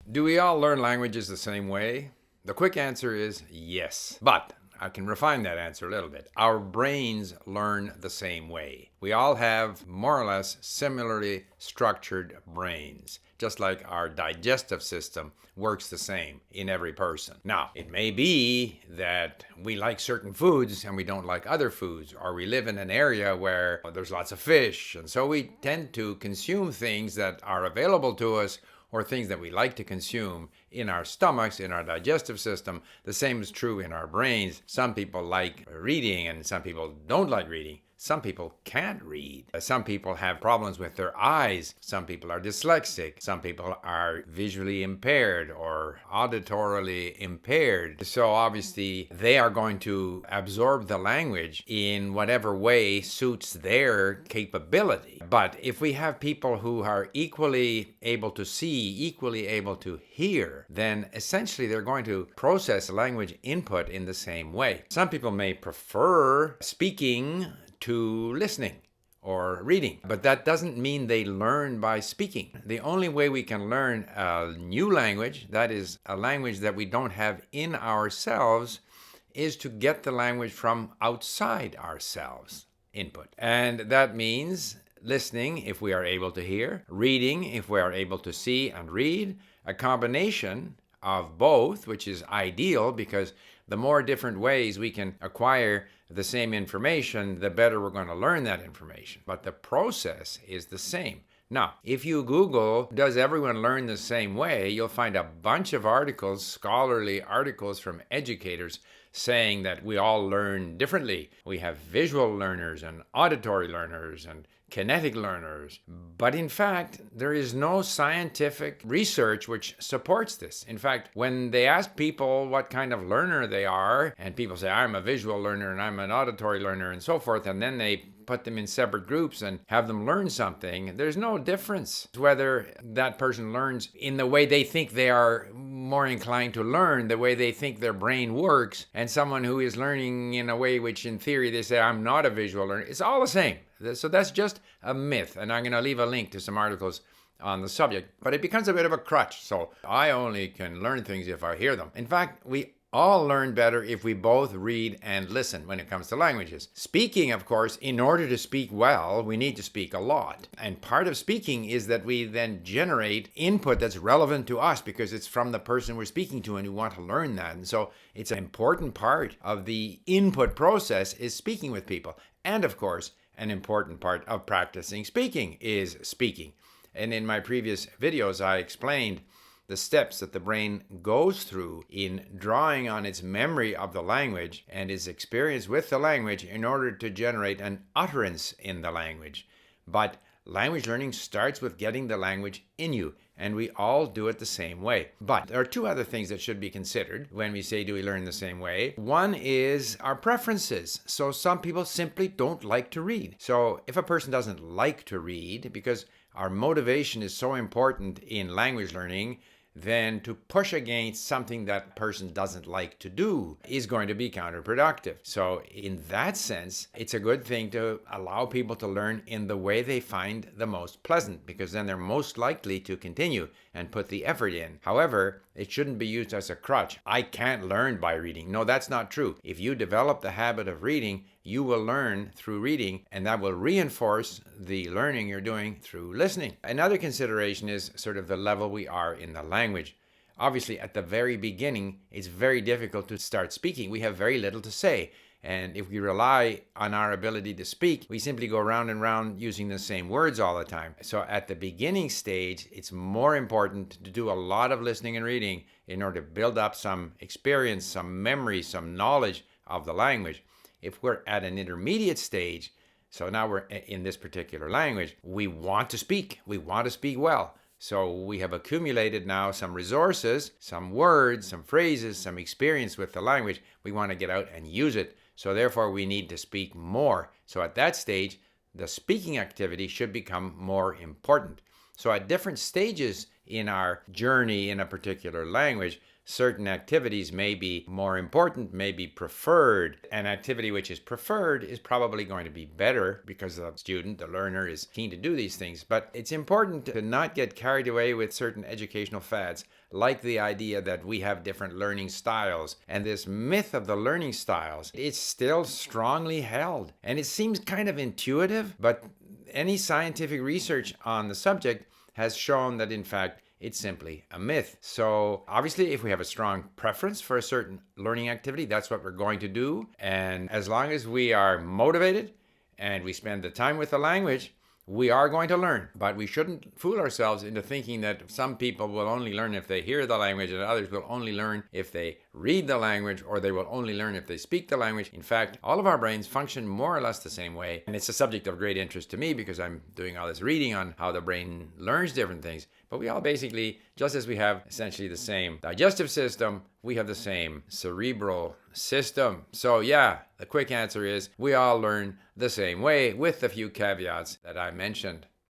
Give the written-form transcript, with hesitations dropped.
Do we all learn languages the same way? The quick answer is yes. But I can refine that answer a little bit. Our brains learn the same way. We all have more or less similarly structured brains, just like our digestive system works the same in every person. Now, it may be that we like certain foods and we don't like other foods, or we live in an area where there's lots of fish, and so we tend to consume things that are available to us or things that we like to consume in our stomachs, in our digestive system. The same is true in our brains. Some people like reading and some people don't like reading. Some people can't read. Some people have problems with their eyes. Some people are dyslexic. Some people are visually impaired or auditorily impaired. So obviously they are going to absorb the language in whatever way suits their capability. But if we have people who are equally able to see, equally able to hear, then essentially they're going to process language input in the same way. Some people may prefer speaking to listening or reading, but that doesn't mean they learn by speaking. The only way we can learn a new language, that is a language that we don't have in ourselves, is to get the language from outside ourselves, input. And that means listening if we are able to hear, reading if we are able to see and read, a combination of both, which is ideal because the more different ways we can acquire the same information, the better we're going to learn that information. But the process is the same. Now, if you Google, does everyone learn the same way, you'll find a bunch of articles, scholarly articles from educators saying that we all learn differently. We have visual learners and auditory learners and kinetic learners. But in fact, there is no scientific research which supports this. In fact, when they ask people what kind of learner they are, and people say, I'm a visual learner and I'm an auditory learner and so forth, and then they put them in separate groups and have them learn something, there's no difference whether that person learns in the way they think they are more inclined to learn, the way they think their brain works, and someone who is learning in a way which in theory they say, I'm not a visual learner. It's all the same. So that's just a myth. And I'm going to leave a link to some articles on the subject, but it becomes a bit of a crutch. So I only can learn things if I hear them. In fact, we all learn better if we both read and listen when it comes to languages. Speaking, of course, in order to speak well, we need to speak a lot. And part of speaking is that we then generate input that's relevant to us because it's from the person we're speaking to and we want to learn that. And so it's an important part of the input process is speaking with people. And of course, an important part of practicing speaking is speaking. And in my previous videos, I explained the steps that the brain goes through in drawing on its memory of the language and its experience with the language in order to generate an utterance in the language. But language learning starts with getting the language in you, and we all do it the same way. But there are two other things that should be considered when we say, do we learn the same way? One is our preferences. So some people simply don't like to read. So if a person doesn't like to read, because our motivation is so important in language learning, then to push against something that person doesn't like to do is going to be counterproductive. So in that sense, it's a good thing to allow people to learn in the way they find the most pleasant, because then they're most likely to continue and put the effort in. However, it shouldn't be used as a crutch. I can't learn by reading. No, that's not true. If you develop the habit of reading, you will learn through reading, and that will reinforce the learning you're doing through listening. Another consideration is sort of the level we are in the language. Obviously, at the very beginning, it's very difficult to start speaking. We have very little to say. And if we rely on our ability to speak, we simply go round and round using the same words all the time. So at the beginning stage, it's more important to do a lot of listening and reading in order to build up some experience, some memory, some knowledge of the language. If we're at an intermediate stage, so now we're in this particular language, we want to speak. We want to speak well. So we have accumulated now some resources, some words, some phrases, some experience with the language. We want to get out and use it. So therefore, we need to speak more. So at that stage, the speaking activity should become more important. So at different stages in our journey in a particular language, certain activities may be more important, may be preferred. An activity which is preferred is probably going to be better because the student, the learner, is keen to do these things. But it's important to not get carried away with certain educational fads. like the idea that we have different learning styles. And this myth of the learning styles, it's still strongly held. And it seems kind of intuitive, but any scientific research on the subject has shown that, in fact, it's simply a myth. So obviously, if we have a strong preference for a certain learning activity, that's what we're going to do. And as long as we are motivated and we spend the time with the language, we are going to learn. But we shouldn't fool ourselves into thinking that some people will only learn if they hear the language and others will only learn if they read the language, or they will only learn if they speak the language. In fact, all of our brains function more or less the same way. And it's a subject of great interest to me because I'm doing all this reading on how the brain learns different things. But we all basically, just as we have essentially the same digestive system, we have the same cerebral system. So yeah, the quick answer is we all learn the same way with the few caveats that I mentioned.